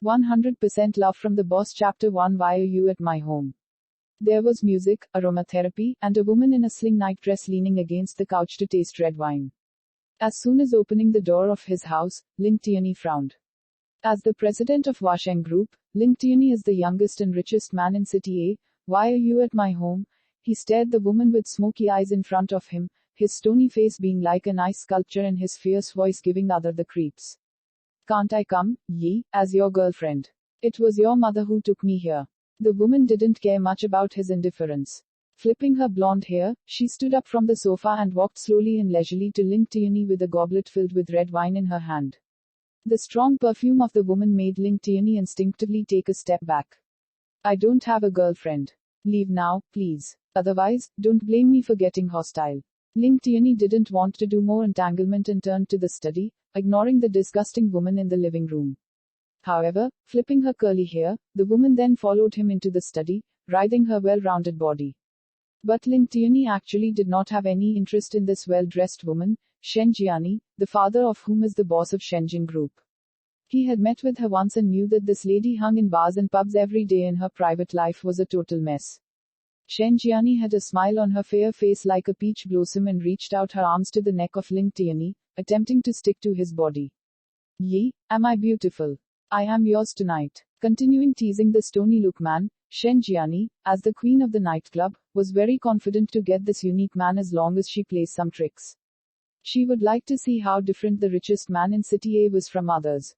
100% Love from the Boss Chapter 1. Why are you at my home? There was music, aromatherapy, and a woman in a sling night dress leaning against the couch to taste red wine. As soon as opening the door of his house, Ling Tianyi frowned. As the president of Washeng Group, Ling Tianyi is the youngest and richest man in City A. Why are you at my home? He stared the woman with smoky eyes in front of him, his stony face being like an ice sculpture and his fierce voice giving other the creeps. Can't I come, Yi, as your girlfriend? It was your mother who took me here. The woman didn't care much about his indifference. Flipping her blonde hair, she stood up from the sofa and walked slowly and leisurely to Ling Tianyi with a goblet filled with red wine in her hand. The strong perfume of the woman made Ling Tianyi instinctively take a step back. I don't have a girlfriend. Leave now, please. Otherwise, don't blame me for getting hostile. Ling Tianyi didn't want to do more entanglement and turned to the study, ignoring the disgusting woman in the living room. However, flipping her curly hair, the woman then followed him into the study, writhing her well-rounded body. But Ling Tianyi actually did not have any interest in this well-dressed woman, Shen Jiani, the father of whom is the boss of Shenzhen Group. He had met with her once and knew that this lady hung in bars and pubs every day and her private life was a total mess. Shen Jiani had a smile on her fair face like a peach blossom and reached out her arms to the neck of Ling Tianyi, attempting to stick to his body. Yi, am I beautiful? I am yours tonight. Continuing teasing the stony look man, Shen Jiani, as the queen of the nightclub, was very confident to get this unique man as long as she plays some tricks. She would like to see how different the richest man in City A was from others.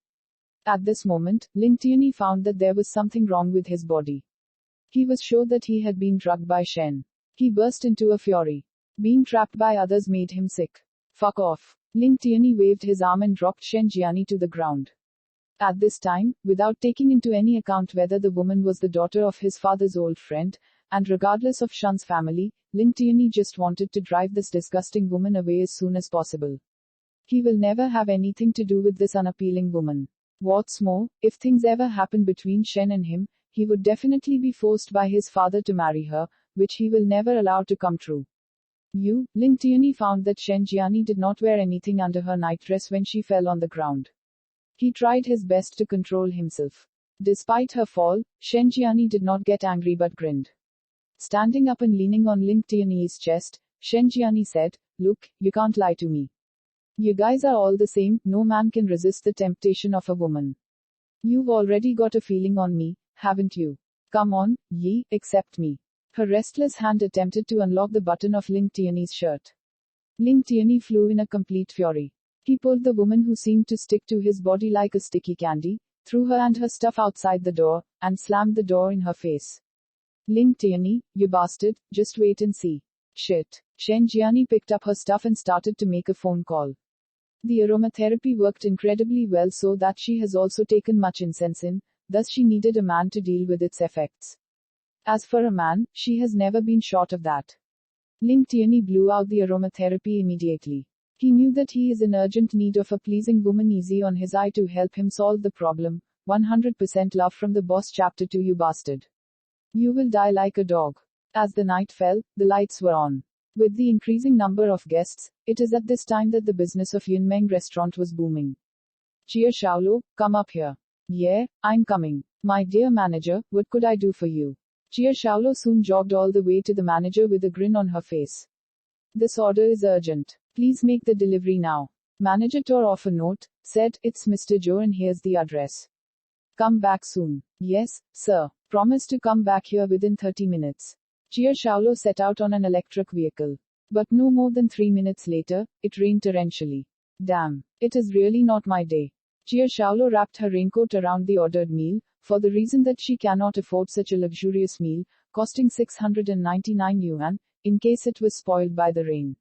At this moment, Ling Tianyi found that there was something wrong with his body. He was sure that he had been drugged by Shen. He burst into a fury. Being trapped by others made him sick. Fuck off. Ling Tianyi waved his arm and dropped Shen Jiani to the ground. At this time, without taking into any account whether the woman was the daughter of his father's old friend, and regardless of Shen's family, Ling Tianyi just wanted to drive this disgusting woman away as soon as possible. He will never have anything to do with this unappealing woman. What's more, if things ever happen between Shen and him, he would definitely be forced by his father to marry her, which he will never allow to come true. Ling Tianyi found that Shen Jiani did not wear anything under her nightdress when she fell on the ground. He tried his best to control himself. Despite her fall, Shen Jiani did not get angry but grinned. Standing up and leaning on Ling Tianyi's chest, Shen Jiani said, Look, you can't lie to me. You guys are all the same, no man can resist the temptation of a woman. You've already got a feeling on me, haven't you? Come on, Yi, accept me. Her restless hand attempted to unlock the button of Ling Tianyi's shirt. Ling Tianyi flew in a complete fury. He pulled the woman who seemed to stick to his body like a sticky candy, threw her and her stuff outside the door, and slammed the door in her face. Ling Tianyi, you bastard, just wait and see. Shit. Shen Jiani picked up her stuff and started to make a phone call. The aromatherapy worked incredibly well so that she has also taken much incense in, thus she needed a man to deal with its effects. As for a man, she has never been short of that. Ling Tianyi blew out the aromatherapy immediately. He knew that he is in urgent need of a pleasing woman easy on his eye to help him solve the problem. 100% Love from the Boss Chapter 2. You bastard. You will die like a dog. As the night fell, the lights were on. With the increasing number of guests, it is at this time that the business of Yunmeng restaurant was booming. Jia Shaolo, come up here. Yeah, I'm coming. My dear manager, what could I do for you? Jia Shaolo soon jogged all the way to the manager with a grin on her face. This order is urgent. Please make the delivery now. Manager tore off a note, said, It's Mr. Joe and here's the address. Come back soon. Yes, sir. Promise to come back here within 30 minutes. Jia Shaolo set out on an electric vehicle. But no more than 3 minutes later, it rained torrentially. Damn. It is really not my day. Jia Shaolo wrapped her raincoat around the ordered meal, for the reason that she cannot afford such a luxurious meal, costing 699 yuan, in case it was spoiled by the rain.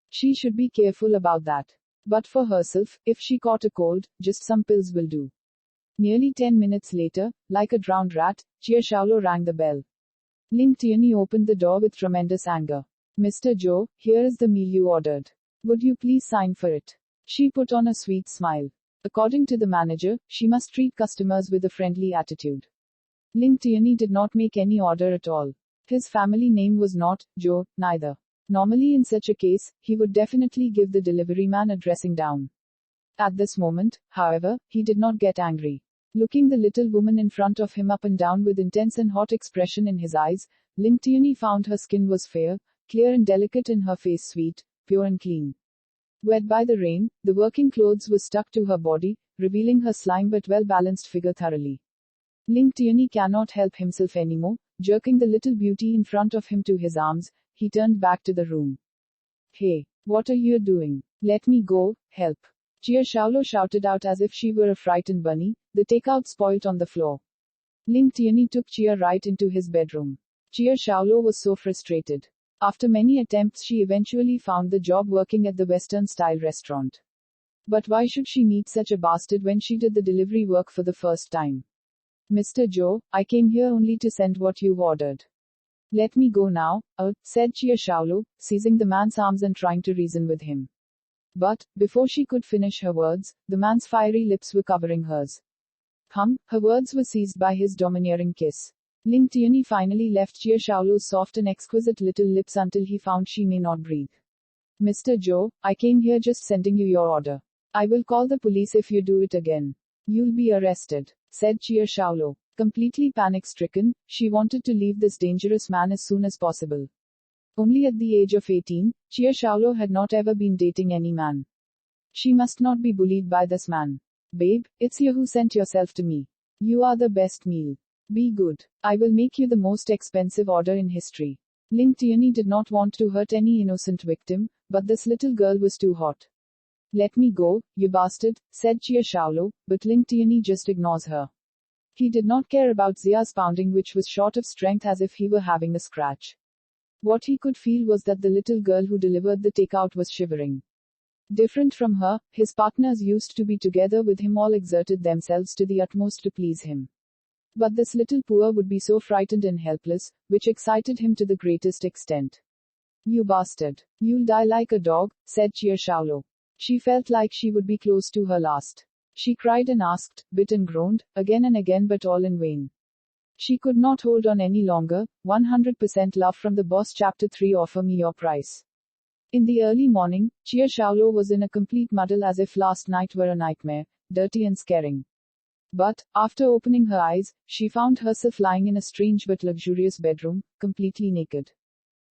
She should be careful about that. But for herself, if she caught a cold, just some pills will do. Nearly 10 minutes later, like a drowned rat, Jia Shaolo rang the bell. Ling Tianyi opened the door with tremendous anger. Mr. Joe, here is the meal you ordered. Would you please sign for it? She put on a sweet smile. According to the manager, she must treat customers with a friendly attitude. Ling Tianyi did not make any order at all. His family name was not Joe, neither. Normally in such a case, he would definitely give the delivery man a dressing down. At this moment, however, he did not get angry. Looking the little woman in front of him up and down with intense and hot expression in his eyes, Ling Tianyi found her skin was fair, clear and delicate, and her face sweet, pure and clean. Wet by the rain, the working clothes were stuck to her body, revealing her slim but well-balanced figure thoroughly. Ling Tianyi cannot help himself anymore, jerking the little beauty in front of him to his arms, he turned back to the room. Hey, what are you doing? Let me go, help. Jia Shaolo shouted out as if she were a frightened bunny, the takeout spoilt on the floor. Ling Tianyi took Jia right into his bedroom. Jia Shaolo was so frustrated. After many attempts, she eventually found the job working at the Western-style restaurant. But why should she meet such a bastard when she did the delivery work for the first time? Mr. Joe, I came here only to send what you've ordered. Let me go now, said Jia Shaolo, seizing the man's arms and trying to reason with him. But, before she could finish her words, the man's fiery lips were covering hers. Her words were seized by his domineering kiss. Ling Tianyi finally left Jia Shaolo's soft and exquisite little lips until he found she may not breathe. Mr. Joe, I came here just sending you your order. I will call the police if you do it again. You'll be arrested, said Jia Shaolo. Completely panic-stricken, she wanted to leave this dangerous man as soon as possible. Only at the age of 18, Jia Shaolo had not ever been dating any man. She must not be bullied by this man. Babe, it's you who sent yourself to me. You are the best meal. Be good. I will make you the most expensive order in history. Ling Tianyi did not want to hurt any innocent victim, but this little girl was too hot. Let me go, you bastard, said Jia Shaolo, but Ling Tianyi just ignores her. He did not care about Zia's pounding, which was short of strength, as if he were having a scratch. What he could feel was that the little girl who delivered the takeout was shivering. Different from her, his partners used to be together with him, all exerted themselves to the utmost to please him. But this little poor would be so frightened and helpless, which excited him to the greatest extent. You bastard. You'll die like a dog, said Jia Shaolo. She felt like she would be close to her last. She cried and asked, bit and groaned, again and again, but all in vain. She could not hold on any longer. 100% Love from the Boss Chapter 3. Offer me your price. In the early morning, Jia Shaolo was in a complete muddle, as if last night were a nightmare, dirty and scaring. But, after opening her eyes, she found herself lying in a strange but luxurious bedroom, completely naked.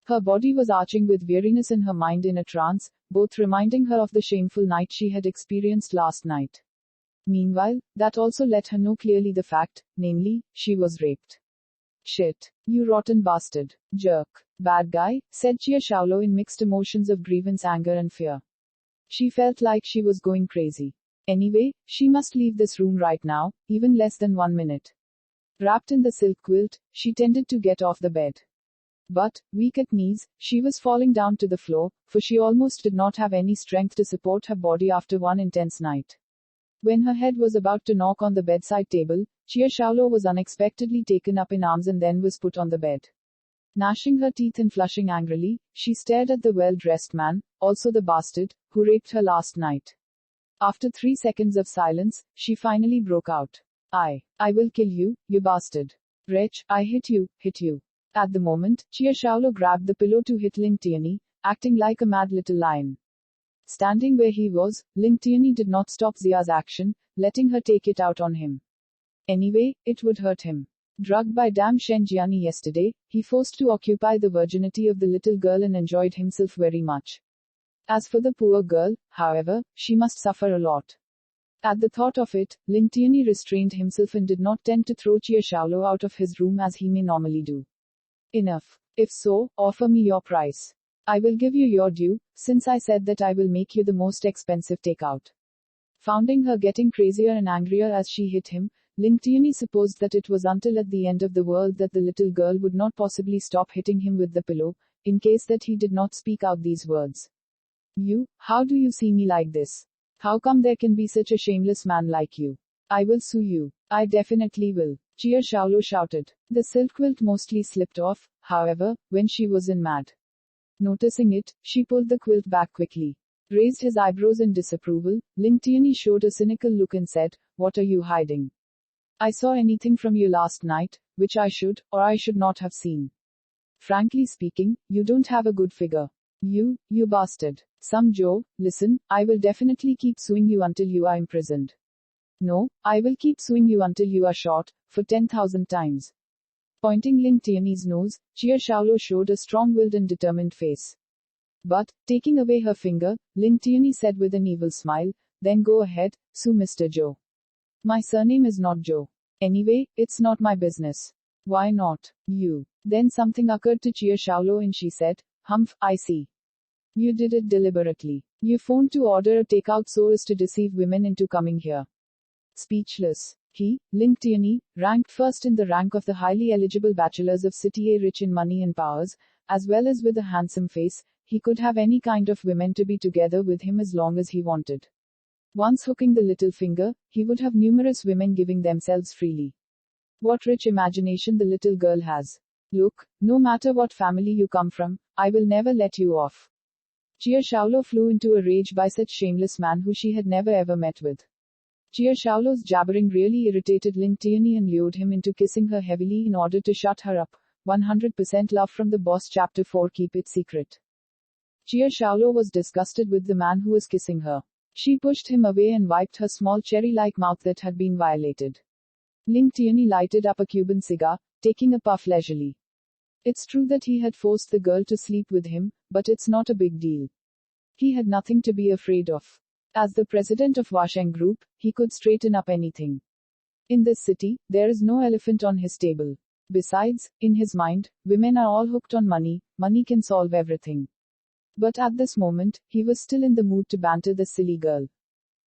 Her body was arching with weariness and her mind in a trance, both reminding her of the shameful night she had experienced last night. Meanwhile, that also let her know clearly the fact, namely, she was raped. Shit. You rotten bastard. Jerk. Bad guy, said Jia Shaolo in mixed emotions of grievance, anger and fear. She felt like she was going crazy. Anyway, she must leave this room right now, even less than 1 minute. Wrapped in the silk quilt, she tended to get off the bed. But, weak at knees, she was falling down to the floor, for she almost did not have any strength to support her body after one intense night. When her head was about to knock on the bedside table, Jia Shaolo was unexpectedly taken up in arms and then was put on the bed. Gnashing her teeth and flushing angrily, she stared at the well-dressed man, also the bastard, who raped her last night. After 3 seconds of silence, she finally broke out. I will kill you, you bastard. Wretch, I hit you. At the moment, Jia Shaolo grabbed the pillow to hit Ling Tianyi, acting like a mad little lion. Standing where he was, Ling Tianyi did not stop Zia's action, letting her take it out on him. Anyway, it would hurt him. Drugged by Dame Shenjiani yesterday, he forced to occupy the virginity of the little girl and enjoyed himself very much. As for the poor girl, however, she must suffer a lot. At the thought of it, Ling Tianyi restrained himself and did not tend to throw Jia Shaolo out of his room as he may normally do. Enough. If so, offer me your price. I will give you your due, since I said that I will make you the most expensive takeout. Finding her getting crazier and angrier as she hit him, Ling Tianyi supposed that it was until at the end of the world that the little girl would not possibly stop hitting him with the pillow, in case that he did not speak out these words. How do you see me like this? How come there can be such a shameless man like you? I will sue you. I definitely will. Jia Shaolo shouted. The silk quilt mostly slipped off, however, when she was in mad. Noticing it, she pulled the quilt back quickly. Raised his eyebrows in disapproval, Ling Tianyi showed a cynical look and said, What are you hiding? I saw anything from you last night, which I should, or I should not have seen. Frankly speaking, you don't have a good figure. You bastard. Some Joe, listen, I will definitely keep suing you until you are imprisoned. No, I will keep suing you until you are shot, for 10,000 times. Pointing Ling Tiany's nose, Chia Shaolo showed a strong-willed and determined face. But, taking away her finger, Ling Tiany said with an evil smile, then go ahead, sue Mr. Joe. My surname is not Joe. Anyway, it's not my business. Why not? You. Then something occurred to Chia Shaolo and she said, Humph, I see. You did it deliberately. You phoned to order a takeout so as to deceive women into coming here. Speechless. He, Ling Tiany, ranked first in the rank of the highly eligible bachelors of City A, rich in money and powers, as well as with a handsome face. He could have any kind of women to be together with him as long as he wanted. Once hooking the little finger, he would have numerous women giving themselves freely. What rich imagination the little girl has. Look, no matter what family you come from, I will never let you off. Chia Shaolo flew into a rage by such shameless man who she had never ever met with. Chia Shaolo's jabbering really irritated Ling Tiany and lured him into kissing her heavily in order to shut her up. 100% Love from the Boss Chapter 4. Keep it secret. Chia Shaolo was disgusted with the man who was kissing her. She pushed him away and wiped her small cherry-like mouth that had been violated. Ling Tiany lighted up a Cuban cigar, taking a puff leisurely. It's true that he had forced the girl to sleep with him, but it's not a big deal. He had nothing to be afraid of. As the president of Washeng Group, he could straighten up anything. In this city, there is no elephant on his table. Besides, in his mind, women are all hooked on money, money can solve everything. But at this moment, he was still in the mood to banter the silly girl.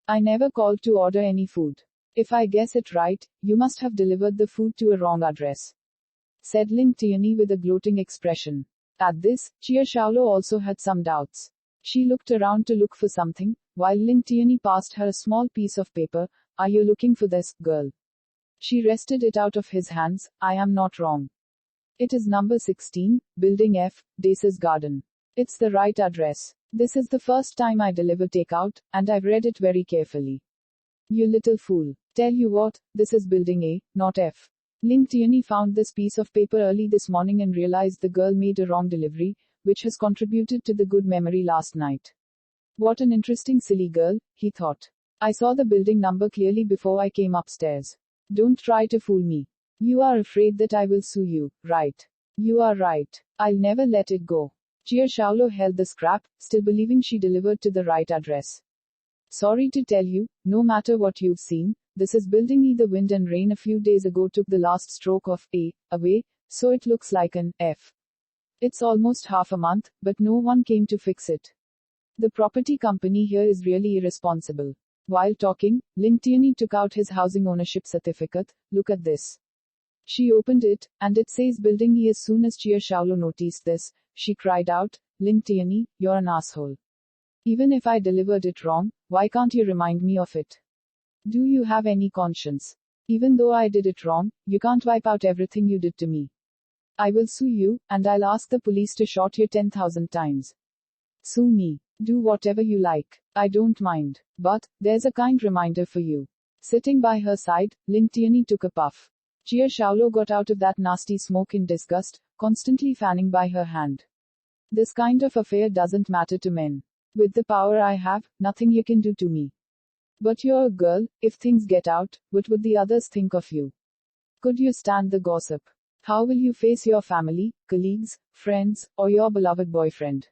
I never called to order any food. If I guess it right, you must have delivered the food to a wrong address, said Ling Tiany with a gloating expression. At this, Chia Shaolo also had some doubts. She looked around to look for something, while Ling Tiany passed her a small piece of paper. Are you looking for this, girl? She wrested it out of his hands. I am not wrong. It is number 16, Building F, Dace's Garden. It's the right address. This is the first time I deliver takeout, and I've read it very carefully. You little fool. Tell you what, this is Building A, not F. Ling Tiany found this piece of paper early this morning and realized the girl made a wrong delivery, which has contributed to the good memory last night. What an interesting silly girl, he thought. I saw the building number clearly before I came upstairs. Don't try to fool me. You are afraid that I will sue you, right? You are right. I'll never let it go. Chia Shaolo held the scrap, still believing she delivered to the right address. Sorry to tell you, no matter what you've seen, this is Building E. The wind and rain a few days ago took the last stroke of A away, so it looks like an F. It's almost half a month, but no one came to fix it. The property company here is really irresponsible. While talking, Ling Tiany took out his housing ownership certificate. Look at this. She opened it, and it says Building E. As soon as Chia Shaolo noticed this, she cried out, Ling Tiany, you're an asshole. Even if I delivered it wrong, why can't you remind me of it? Do you have any conscience? Even though I did it wrong, you can't wipe out everything you did to me. I will sue you, and I'll ask the police to shoot you 10,000 times. Sue me. Do whatever you like. I don't mind. But, there's a kind reminder for you. Sitting by her side, Ling Tiany took a puff. Chia Shaolo got out of that nasty smoke in disgust, constantly fanning by her hand. This kind of affair doesn't matter to men. With the power I have, nothing you can do to me. But you're a girl, if things get out, what would the others think of you? Could you stand the gossip? How will you face your family, colleagues, friends, or your beloved boyfriend?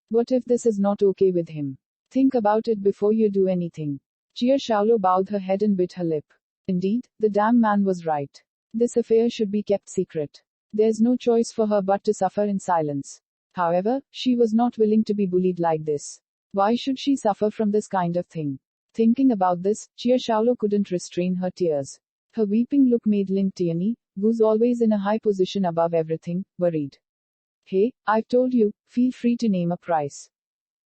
What if this is not okay with him? Think about it before you do anything. Chia Shaolo bowed her head and bit her lip. Indeed, the damn man was right. This affair should be kept secret. There's no choice for her but to suffer in silence. However, she was not willing to be bullied like this. Why should she suffer from this kind of thing? Thinking about this, Chia Shaolo couldn't restrain her tears. Her weeping look made Ling Tiany, who's always in a high position above everything, worried. Hey, I've told you, feel free to name a price.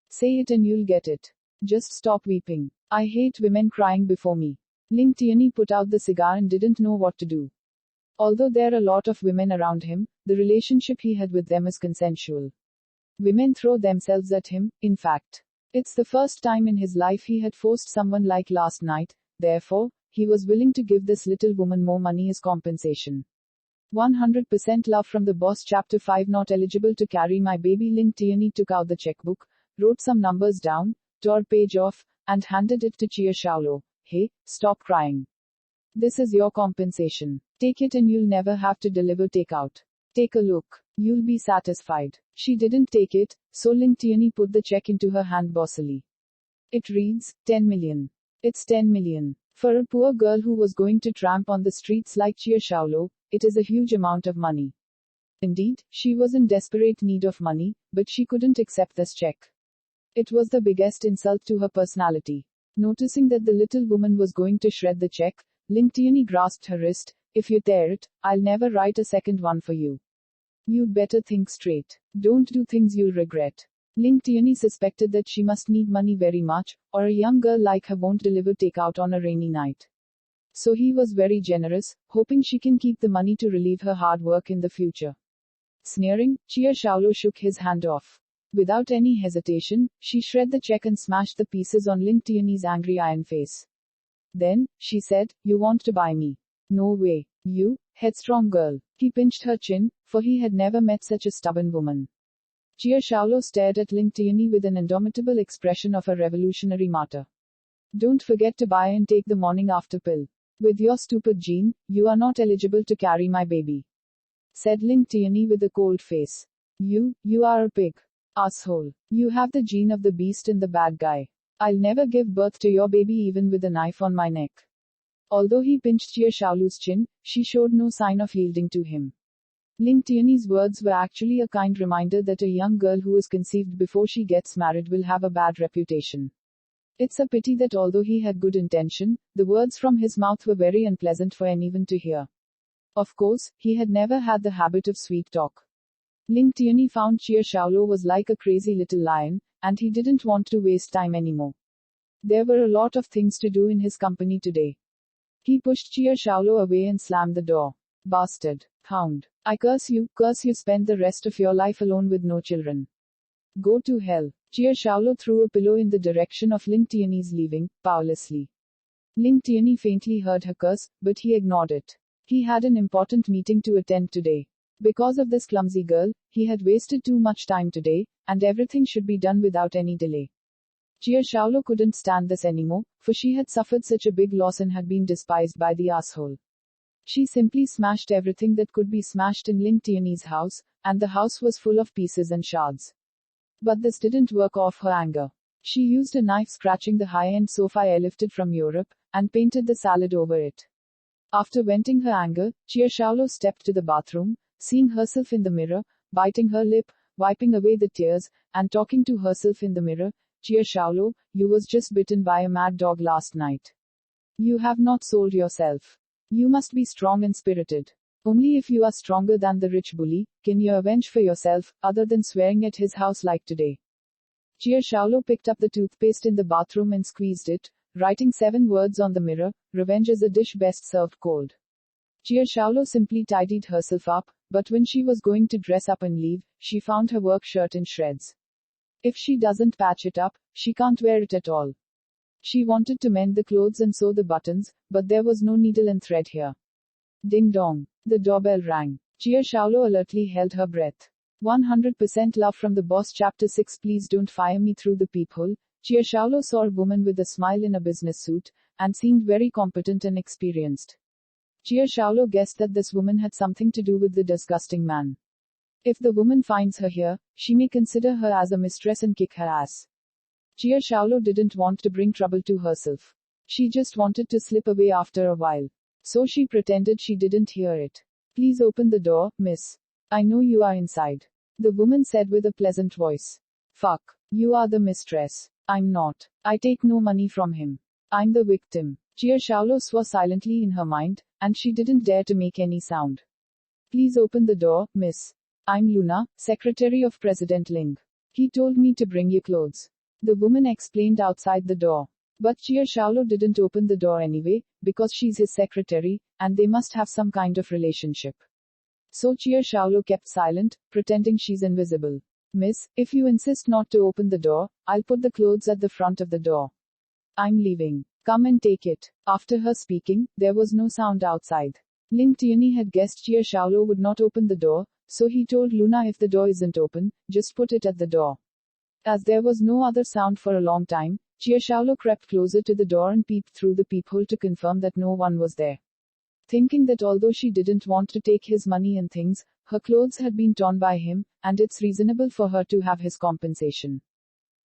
Say it and you'll get it. Just stop weeping. I hate women crying before me. Ling Tiany put out the cigar and didn't know what to do. Although there are a lot of women around him, the relationship he had with them is consensual. Women throw themselves at him, in fact. It's the first time in his life he had forced someone like last night, therefore, he was willing to give this little woman more money as compensation. 100% Love from the Boss Chapter 5. Not eligible to carry my baby. Ling Tiany took out the checkbook, wrote some numbers down, tore page off, and handed it to Chia Shaolo. hey, stop crying. This is your compensation. Take it and you'll never have to deliver takeout. Take a look. You'll be satisfied. She didn't take it, so Ling Tianyi put the check into her hand bossily. It reads, 10 million. It's 10 million. For a poor girl who was going to tramp on the streets like Chia Shaolo, it is a huge amount of money. Indeed, she was in desperate need of money, but she couldn't accept this check. It was the biggest insult to her personality. Noticing that the little woman was going to shred the check, Ling Tianyi grasped her wrist. If you tear it, I'll never write a second one for you. You'd better think straight. Don't do things you'll regret. Ling Tianyi suspected that she must need money very much, or a young girl like her won't deliver takeout on a rainy night. So he was very generous, hoping she can keep the money to relieve her hard work in the future. Sneering, Chia Shaolo shook his hand off. Without any hesitation, she shred the check and smashed the pieces on Ling Tianyi's angry iron face. Then, she said, you want to buy me? No way. You, headstrong girl. He pinched her chin, for he had never met such a stubborn woman. Chia Shaolo stared at Ling Tianyi with an indomitable expression of a revolutionary martyr. Don't forget to buy and take the morning after pill. With your stupid gene, you are not eligible to carry my baby. Said Ling Tianyi with a cold face. You are a pig. Asshole. You have the gene of the beast and the bad guy. I'll never give birth to your baby even with a knife on my neck. Although he pinched Chia Shaolu's chin, she showed no sign of yielding to him. Ling Tianyi's words were actually a kind reminder that a young girl who is conceived before she gets married will have a bad reputation. It's a pity that although he had good intention, the words from his mouth were very unpleasant for anyone to hear. Of course, he had never had the habit of sweet talk. Ling Tianyi found Chia Shaolo was like a crazy little lion, and he didn't want to waste time anymore. There were a lot of things to do in his company today. He pushed Chia Shaolo away and slammed the door. Bastard. Hound. I curse you, spend the rest of your life alone with no children. Go to hell. Chia Shaolo threw a pillow in the direction of Ling Tianyi's leaving, powerlessly. Ling Tianyi faintly heard her curse, but he ignored it. He had an important meeting to attend today. Because of this clumsy girl, he had wasted too much time today, and everything should be done without any delay. Chia Shaolo couldn't stand this anymore, for she had suffered such a big loss and had been despised by the asshole. She simply smashed everything that could be smashed in Ling Tianyi's house, and the house was full of pieces and shards. But this didn't work off her anger. She used a knife scratching the high-end sofa airlifted from Europe, and painted the salad over it. After venting her anger, Chia Shaolo stepped to the bathroom, seeing herself in the mirror, biting her lip, wiping away the tears, and talking to herself in the mirror. Chia Shaolo, you was just bitten by a mad dog last night. You have not sold yourself. You must be strong and spirited. Only if you are stronger than the rich bully, can you avenge for yourself, other than swearing at his house like today. Chia Shaolo picked up the toothpaste in the bathroom and squeezed it, writing 7 words on the mirror, revenge is a dish best served cold. Chia Shaolo simply tidied herself up, but when she was going to dress up and leave, she found her work shirt in shreds. If she doesn't patch it up, she can't wear it at all. She wanted to mend the clothes and sew the buttons, but there was no needle and thread here. Ding dong. The doorbell rang. Chia Shaolo alertly held her breath. 100% love from the boss. Chapter 6. Please don't fire me through the peephole. Chia Shaolo saw a woman with a smile in a business suit, and seemed very competent and experienced. Chia Shaolo guessed that this woman had something to do with the disgusting man. If the woman finds her here, she may consider her as a mistress and kick her ass. Chia Shaolo didn't want to bring trouble to herself. She just wanted to slip away after a while. So she pretended she didn't hear it. Please open the door, miss. I know you are inside. The woman said with a pleasant voice. Fuck. You are the mistress. I'm not. I take no money from him. I'm the victim. Chia Shaolo swore silently in her mind, and she didn't dare to make any sound. Please open the door, miss. I'm Luna, secretary of President Ling. He told me to bring you clothes. The woman explained outside the door. But Chia Shaolo didn't open the door anyway, because she's his secretary, and they must have some kind of relationship. So Chia Shaolo kept silent, pretending she's invisible. Miss, if you insist not to open the door, I'll put the clothes at the front of the door. I'm leaving. Come and take it. After her speaking, there was no sound outside. Ling Tianyi had guessed Chia Shaolo would not open the door, so he told Luna if the door isn't open, just put it at the door. As there was no other sound for a long time, Jia Xiaolo crept closer to the door and peeped through the peephole to confirm that no one was there. Thinking that although she didn't want to take his money and things, her clothes had been torn by him, and it's reasonable for her to have his compensation.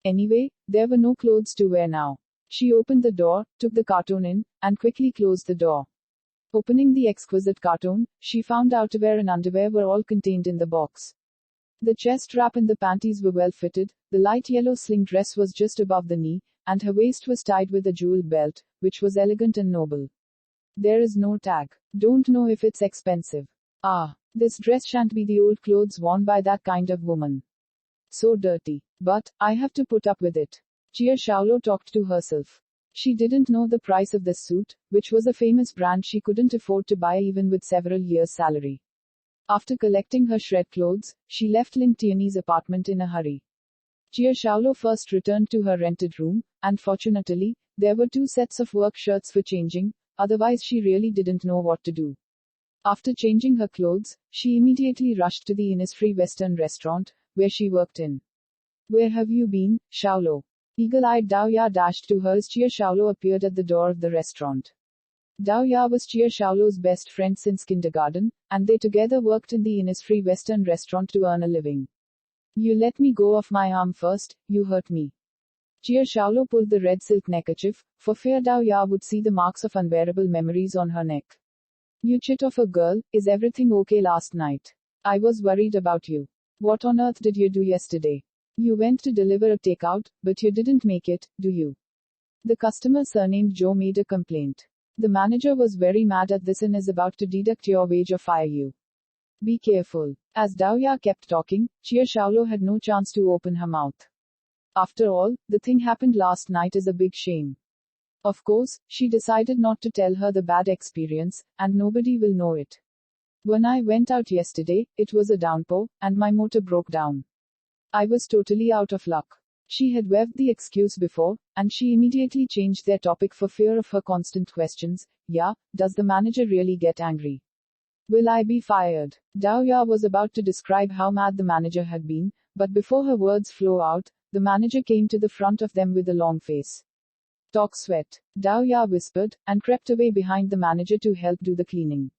Anyway, there were no clothes to wear now. She opened the door, took the carton in, and quickly closed the door. Opening the exquisite carton, she found outerwear and underwear were all contained in the box. The chest strap and the panties were well fitted, the light yellow sling dress was just above the knee, and her waist was tied with a jeweled belt, which was elegant and noble. There is no tag. Don't know if it's expensive. Ah, this dress shan't be the old clothes worn by that kind of woman. So dirty. But, I have to put up with it. Jia Xiaolo talked to herself. She didn't know the price of this suit, which was a famous brand she couldn't afford to buy even with several years' salary. After collecting her shred clothes, she left Ling Tiany's apartment in a hurry. Jia Xiaolo first returned to her rented room, and fortunately, there were 2 sets of work shirts for changing, otherwise she really didn't know what to do. After changing her clothes, she immediately rushed to the Innisfree Western restaurant, where she worked in. Where have you been, Xiaolo? Eagle-eyed Dao Ya dashed to her as Jia Xiaolo appeared at the door of the restaurant. Dao Ya was Jia Xiaolo's best friend since kindergarten, and they together worked in the Innisfree Western restaurant to earn a living. You let me go off my arm first, you hurt me. Jia Xiaolo pulled the red silk neckerchief, for fear Dao Ya would see the marks of unbearable memories on her neck. You chit of a girl, is everything okay last night? I was worried about you. What on earth did you do yesterday? You went to deliver a takeout, but you didn't make it, do you? The customer surnamed Joe made a complaint. The manager was very mad at this and is about to deduct your wage or fire you. Be careful. As Dao Ya kept talking, Jia Xiaolo had no chance to open her mouth. After all, the thing happened last night is a big shame. Of course, she decided not to tell her the bad experience, and nobody will know it. When I went out yesterday, it was a downpour, and my motor broke down. I was totally out of luck. She had waved the excuse before, and she immediately changed their topic for fear of her constant questions. Yeah, does the manager really get angry? Will I be fired? Dao Ya was about to describe how mad the manager had been, but before her words flew out, the manager came to the front of them with a long face. Talk sweat. Dao Ya whispered, and crept away behind the manager to help do the cleaning.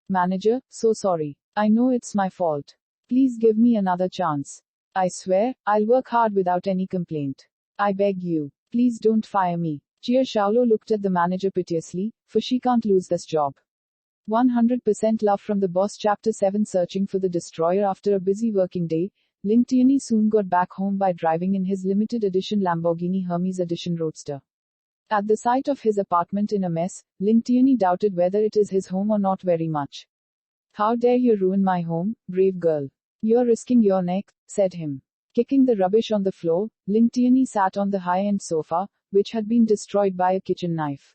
Manager, so sorry. I know it's my fault. Please give me another chance. I swear, I'll work hard without any complaint. I beg you. Please don't fire me. Jia Xiaolo looked at the manager piteously, for she can't lose this job. 100% Love from the Boss Chapter 7 Searching for the Destroyer. After a busy working day, Ling Tiany soon got back home by driving in his limited edition Lamborghini Hermes Edition Roadster. At the sight of his apartment in a mess, Ling Tiany doubted whether it is his home or not very much. How dare you ruin my home, brave girl. You're risking your neck, said him. Kicking the rubbish on the floor, Ling Tiany sat on the high-end sofa, which had been destroyed by a kitchen knife.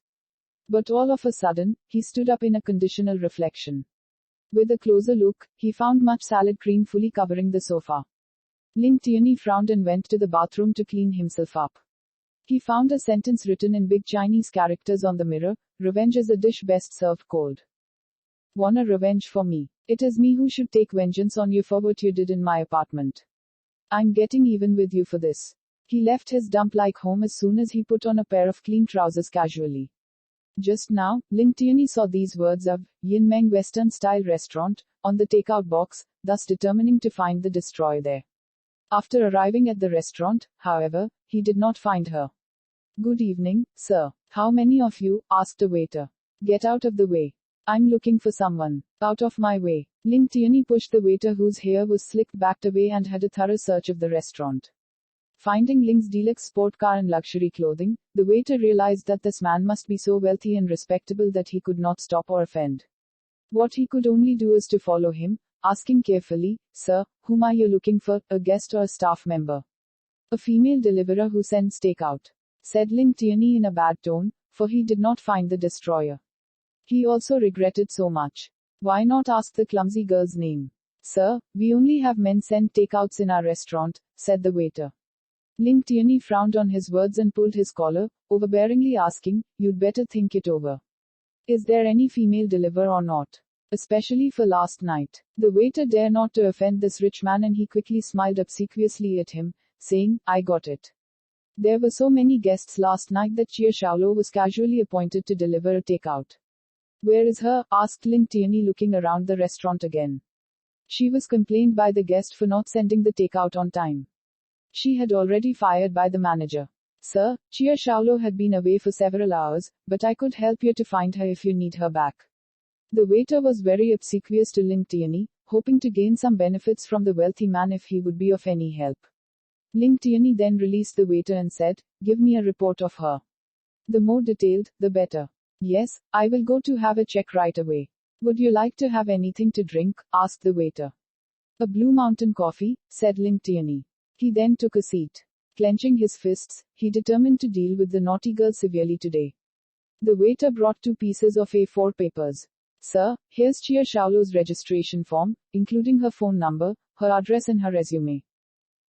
But all of a sudden, he stood up in a conditional reflection. With a closer look, he found much salad cream fully covering the sofa. Ling Tiany frowned and went to the bathroom to clean himself up. He found a sentence written in big Chinese characters on the mirror: revenge is a dish best served cold. Wanna revenge for me? It is me who should take vengeance on you for what you did in my apartment. I'm getting even with you for this. He left his dump-like home as soon as he put on a pair of clean trousers casually. Just now, Ling Tiany saw these words of Yin Meng Western-style restaurant on the takeout box, thus determining to find the destroyer there. After arriving at the restaurant, however, he did not find her. Good evening, sir. How many of you? Asked a waiter. Get out of the way. I'm looking for someone. Out of my way. Ling Tiany pushed the waiter, whose hair was slicked back, away and had a thorough search of the restaurant. Finding Ling's deluxe sport car and luxury clothing, the waiter realized that this man must be so wealthy and respectable that he could not stop or offend. What he could only do is to follow him, asking carefully, Sir, whom are you looking for, a guest or a staff member? A female deliverer who sends takeout, said Ling Tiany in a bad tone, for he did not find the destroyer. He also regretted so much. Why not ask the clumsy girl's name? Sir, we only have men send takeouts in our restaurant, said the waiter. Ling Tiany frowned on his words and pulled his collar, overbearingly asking, You'd better think it over. Is there any female deliverer or not? Especially for last night. The waiter dared not to offend this rich man, and he quickly smiled obsequiously at him, saying, I got it. There were so many guests last night that Chia Shaolo was casually appointed to deliver a takeout. Where is her? Asked Ling Tianyi, looking around the restaurant again. She was complained by the guest for not sending the takeout on time. She had already fired by the manager. Sir, Chia Shaolo had been away for several hours, but I could help you to find her if you need her back. The waiter was very obsequious to Ling Tianyi, hoping to gain some benefits from the wealthy man if he would be of any help. Ling Tianyi then released the waiter and said, "Give me a report of her. The more detailed, the better." "Yes, I will go to have a check right away. Would you like to have anything to drink?" asked the waiter. "A Blue Mountain coffee," said Ling Tianyi. He then took a seat. Clenching his fists, he determined to deal with the naughty girl severely today. The waiter brought 2 pieces of A4 papers. "Sir, here's Chia Shaolo's registration form, including her phone number, her address and her resume.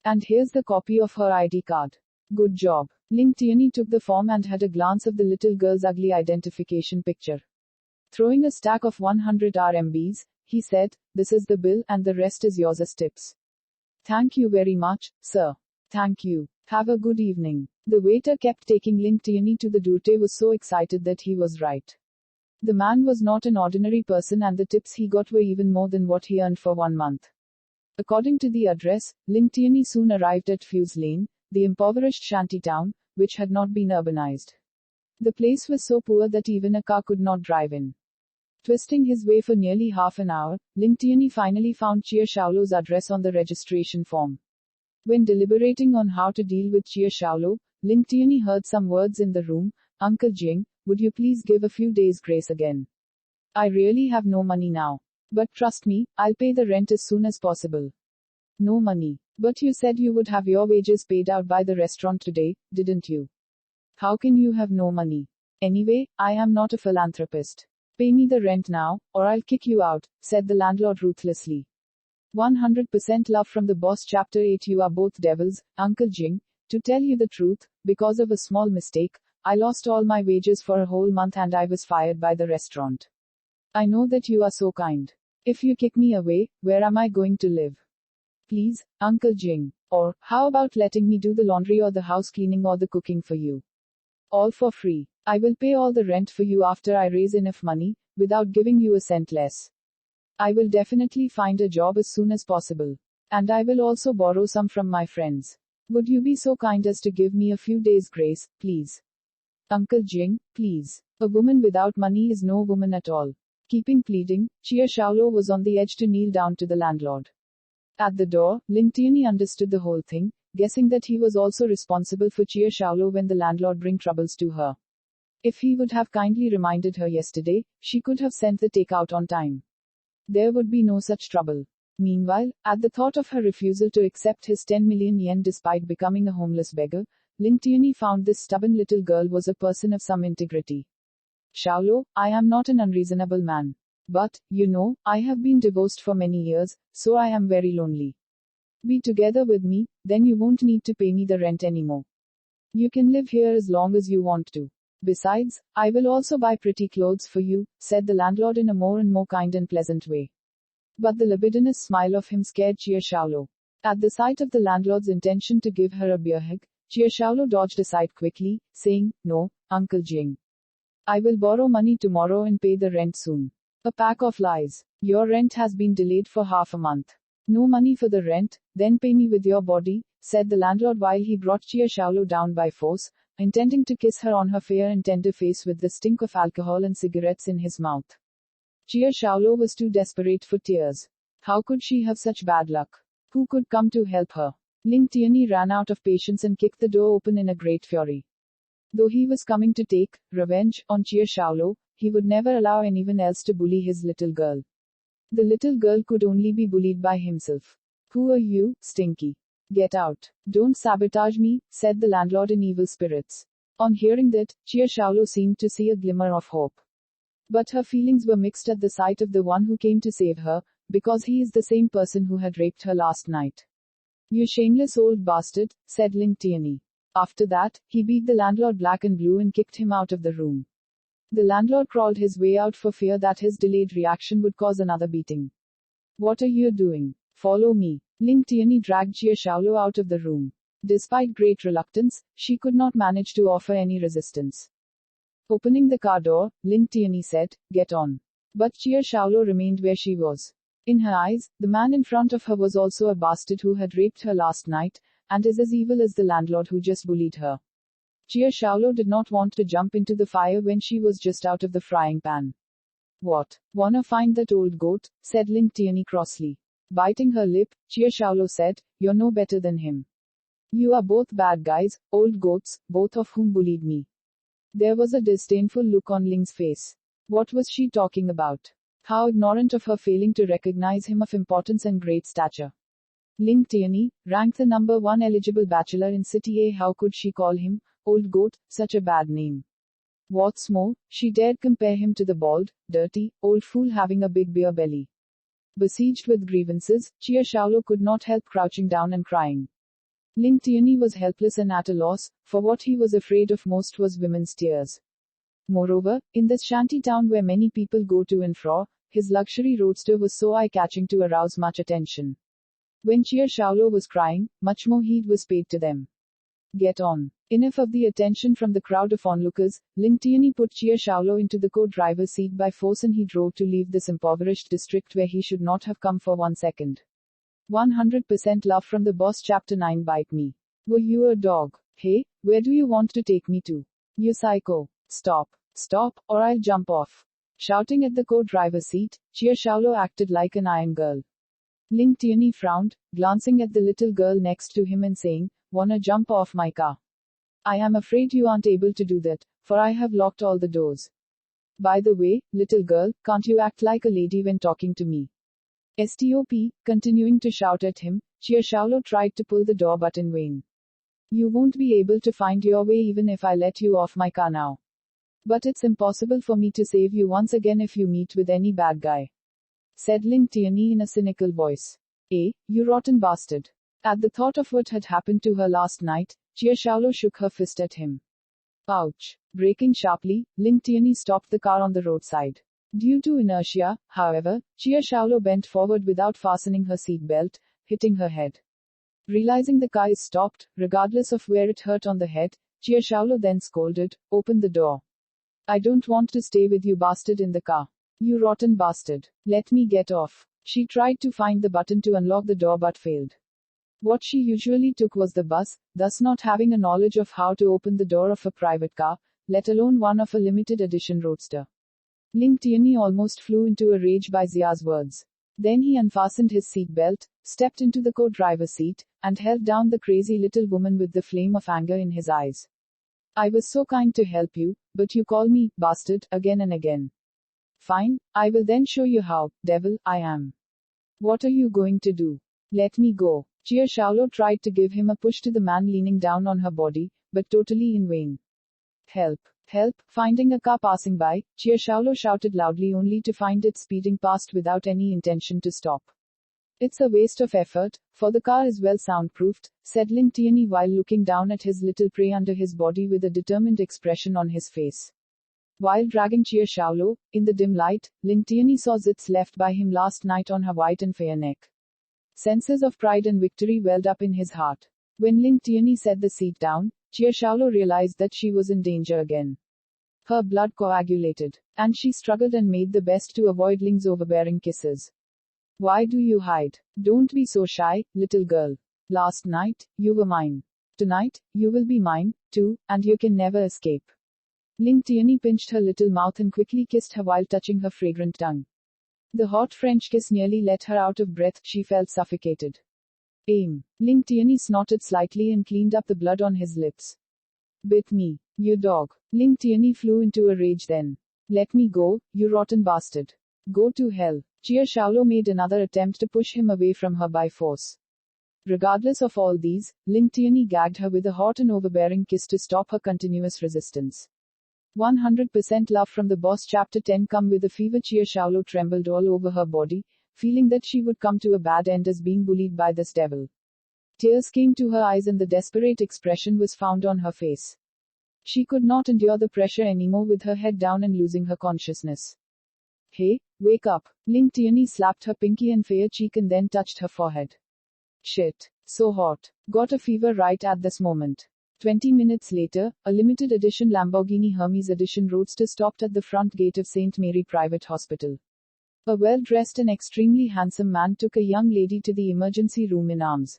And here's the copy of her ID card." "Good job." Ling Tianyi took the form and had a glance of the little girl's ugly identification picture. Throwing a stack of 100 RMBs, he said, "This is the bill and the rest is yours as tips." "Thank you very much, sir." "Thank you. Have a good evening." The waiter kept taking Ling Tianyi to the Durte was so excited that he was right. The man was not an ordinary person and the tips he got were even more than what he earned for 1 month. According to the address, Ling Tianyi soon arrived at Fuse Lane, the impoverished shanty town, which had not been urbanized. The place was so poor that even a car could not drive in. Twisting his way for nearly half an hour, Ling Tianyi finally found Chia Shaolo's address on the registration form. When deliberating on how to deal with Chia Shaolo, Ling Tianyi heard some words in the room. "Uncle Jing, would you please give a few days grace again? I really have no money now. But trust me, I'll pay the rent as soon as possible." "No money? But you said you would have your wages paid out by the restaurant today, didn't you? How can you have no money? Anyway, I am not a philanthropist. Pay me the rent now, or I'll kick you out," said the landlord ruthlessly. 100% Love from the Boss Chapter 8. You are both devils, Uncle Jing. To tell you the truth, because of a small mistake, I lost all my wages for a whole month and I was fired by the restaurant. I know that you are so kind. If you kick me away, where am I going to live? Please, Uncle Jing. Or, how about letting me do the laundry or the house cleaning or the cooking for you? All for free. I will pay all the rent for you after I raise enough money, without giving you a cent less. I will definitely find a job as soon as possible. And I will also borrow some from my friends. Would you be so kind as to give me a few days grace, please? Uncle Jing, please. A woman without money is no woman at all. Keeping pleading, Chia Shaolo was on the edge to kneel down to the landlord. At the door, Ling Tianyi understood the whole thing, guessing that he was also responsible for Chia Shaolo when the landlord bring troubles to her. If he would have kindly reminded her yesterday, she could have sent the takeout on time. There would be no such trouble. Meanwhile, at the thought of her refusal to accept his 10 million yen despite becoming a homeless beggar, Ling Tianyi found this stubborn little girl was a person of some integrity. "Shaolo, I am not an unreasonable man. But, you know, I have been divorced for many years, so I am very lonely. Be together with me, then you won't need to pay me the rent anymore. You can live here as long as you want to. Besides, I will also buy pretty clothes for you," said the landlord in a more and more kind and pleasant way. But the libidinous smile of him scared Chia Shaolo. At the sight of the landlord's intention to give her a beer hug, Chia Shaolo dodged aside quickly, saying, "No, Uncle Jing. I will borrow money tomorrow and pay the rent soon." A pack of lies. Your rent has been delayed for half a month. No money for the rent, then pay me with your body, said the landlord while he brought Chia Shaolo down by force, intending to kiss her on her fair and tender face with the stink of alcohol and cigarettes in his mouth. Chia Shaolo was too desperate for tears. How could she have such bad luck? Who could come to help her? Ling Tianyi ran out of patience and kicked the door open in a great fury. Though he was coming to take revenge on Chia Shaolo, he would never allow anyone else to bully his little girl. The little girl could only be bullied by himself. "Who are you, Stinky? Get out. Don't sabotage me," said the landlord in evil spirits. On hearing that, Chia Shaolo seemed to see a glimmer of hope. But her feelings were mixed at the sight of the one who came to save her, because he is the same person who had raped her last night. "You shameless old bastard," said Ling Tianyi. After that, he beat the landlord black and blue and kicked him out of the room. The landlord crawled his way out for fear that his delayed reaction would cause another beating. "What are you doing? Follow me." Ling Tianyi dragged Chia Shaolo out of the room. Despite great reluctance, she could not manage to offer any resistance. Opening the car door, Ling Tianyi said, "Get on." But Chia Shaolo remained where she was. In her eyes, the man in front of her was also a bastard who had raped her last night, and is as evil as the landlord who just bullied her. Chia Shaolo did not want to jump into the fire when she was just out of the frying pan. "What? Wanna find that old goat?" said Ling Tianyi crossly. Biting her lip, Chia Shaolo said, "You're no better than him. You are both bad guys, old goats, both of whom bullied me." There was a disdainful look on Ling's face. What was she talking about? How ignorant of her failing to recognize him of importance and great stature. Ling Tianyi, ranked the number one eligible bachelor in City A. How could she call him, old goat, such a bad name? What's more, she dared compare him to the bald, dirty, old fool having a big beer belly. Besieged with grievances, Chia Shaolo could not help crouching down and crying. Ling Tianyi was helpless and at a loss, for what he was afraid of most was women's tears. Moreover, in this shanty town where many people go to and fro, his luxury roadster was so eye-catching to arouse much attention. When Chia Shaolo was crying, much more heed was paid to them. Get on. Enough of the attention from the crowd of onlookers, Ling Tianyi put Chia Shaolo into the co-driver's seat by force and he drove to leave this impoverished district where he should not have come for 1 second. 100% love from the boss. Chapter 9. Bite me. Were you a dog? Hey, where do you want to take me to? You psycho. Stop. Stop, or I'll jump off. Shouting at the co-driver's seat, Chia Shaolo acted like an iron girl. Ling Tianyi frowned, glancing at the little girl next to him and saying, "Wanna jump off my car? I am afraid you aren't able to do that, for I have locked all the doors. By the way, little girl, can't you act like a lady when talking to me?" Stop. Continuing to shout at him, Chia Shaolo tried to pull the door but in vain. "You won't be able to find your way even if I let you off my car now. But it's impossible for me to save you once again if you meet with any bad guy," said Ling Tianyi in a cynical voice. You rotten bastard." At the thought of what had happened to her last night, Chia Shaolo shook her fist at him. Ouch. Braking sharply, Ling Tianyi stopped the car on the roadside. Due to inertia, however, Chia Shaolo bent forward without fastening her seatbelt, hitting her head. Realizing the car is stopped, regardless of where it hurt on the head, Chia Shaolo then scolded, "Open the door. I don't want to stay with you bastard in the car. You rotten bastard. Let me get off." She tried to find the button to unlock the door but failed. What she usually took was the bus, thus not having a knowledge of how to open the door of a private car, let alone one of a limited edition roadster. Ling Tianyi almost flew into a rage by Xia's words. Then he unfastened his seatbelt, stepped into the co-driver's seat, and held down the crazy little woman with the flame of anger in his eyes. "I was so kind to help you, but you call me bastard again and again. Fine, I will then show you how, devil, I am. What are you going to do? Let me go." Chia Shaolo tried to give him a push to the man leaning down on her body, but totally in vain. "Help! Help!" Finding a car passing by, Chia Shaolo shouted loudly only to find it speeding past without any intention to stop. "It's a waste of effort, for the car is well soundproofed," said Ling Tianyi while looking down at his little prey under his body with a determined expression on his face. While dragging Chia Shaolo, in the dim light, Ling Tianyi saw zits left by him last night on her white and fair neck. Senses of pride and victory welled up in his heart. When Ling Tianyi set the seat down, Chia Shaolo realized that she was in danger again. Her blood coagulated, and she struggled and made the best to avoid Ling's overbearing kisses. "Why do you hide? Don't be so shy, little girl. Last night, you were mine. Tonight, you will be mine, too, and you can never escape." Ling Tianyi pinched her little mouth and quickly kissed her while touching her fragrant tongue. The hot French kiss nearly let her out of breath, she felt suffocated. "Aim." Ling Tianyi snorted slightly and cleaned up the blood on his lips. "Bit me, you dog." Ling Tianyi flew into a rage then. "Let me go, you rotten bastard. Go to hell." Chia Shaolo made another attempt to push him away from her by force. Regardless of all these, Ling Tianyi gagged her with a hot and overbearing kiss to stop her continuous resistance. 100% love from the boss. Chapter 10. Come with a fever. Chia Shaolo trembled all over her body, feeling that she would come to a bad end as being bullied by this devil. Tears came to her eyes and the desperate expression was found on her face. She could not endure the pressure anymore with her head down and losing her consciousness. "Hey, wake up." Ling Tianyi slapped her pinky and fair cheek and then touched her forehead. Shit. So hot. Got a fever right at this moment. 20 minutes later, a limited edition Lamborghini Hermes Edition Roadster stopped at the front gate of St. Mary Private Hospital. A well-dressed and extremely handsome man took a young lady to the emergency room in arms.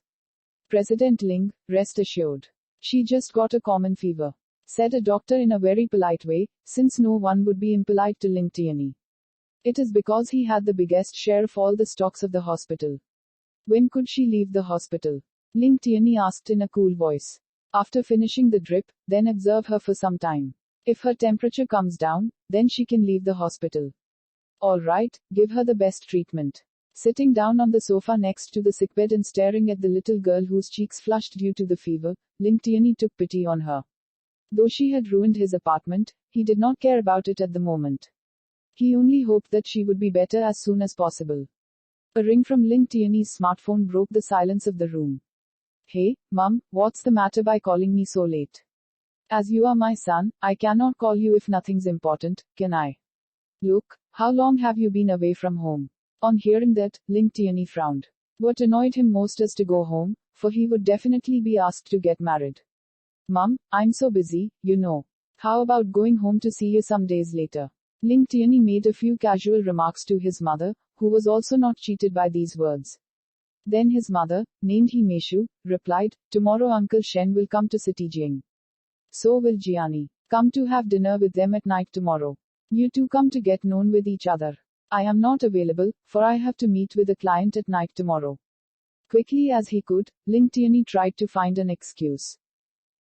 President Ling, rest assured. She just got a common fever, said a doctor in a very polite way, since no one would be impolite to Ling Tierney. It is because he had the biggest share of all the stocks of the hospital. When could she leave the hospital? Ling Tierney asked in a cool voice. After finishing the drip, then observe her for some time. If her temperature comes down, then she can leave the hospital. All right, give her the best treatment. Sitting down on the sofa next to the sickbed and staring at the little girl whose cheeks flushed due to the fever, Ling Tierney took pity on her. Though she had ruined his apartment, he did not care about it at the moment. He only hoped that she would be better as soon as possible. A ring from Ling Tierney's smartphone broke the silence of the room. Hey, Mum, what's the matter by calling me so late? As you are my son, I cannot call you if nothing's important, can I? Look, how long have you been away from home? On hearing that, Ling Tierney frowned. What annoyed him most is to go home, for he would definitely be asked to get married. Mum, I'm so busy, you know. How about going home to see you some days later? Ling Tierney made a few casual remarks to his mother, who was also not cheated by these words. Then his mother, named He Meishu, replied, tomorrow Uncle Shen will come to City. So will Gianni. Come to have dinner with them at night tomorrow. You two come to get known with each other. I am not available, for I have to meet with a client at night tomorrow. Quickly as he could, Ling Tierney tried to find an excuse.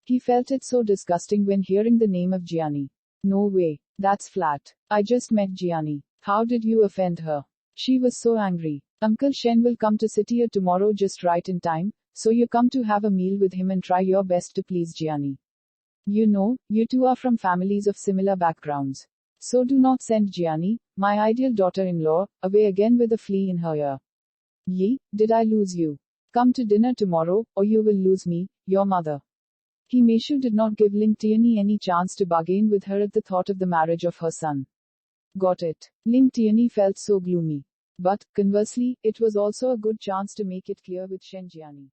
He felt it so disgusting when hearing the name of Gianni. No way. That's flat. I just met Gianni. How did you offend her? She was so angry. Uncle Shen will come to City tomorrow just right in time, so you come to have a meal with him and try your best to please Gianni. You know, you two are from families of similar backgrounds. So do not send Gianni, my ideal daughter-in-law, away again with a flea in her ear. Yi, did I lose you? Come to dinner tomorrow, or you will lose me, your mother. He Meishu did not give Ling Tierney any chance to bargain with her at the thought of the marriage of her son. Got it. Ling Tierney felt so gloomy. But, conversely, it was also a good chance to make it clear with Shen Jiani.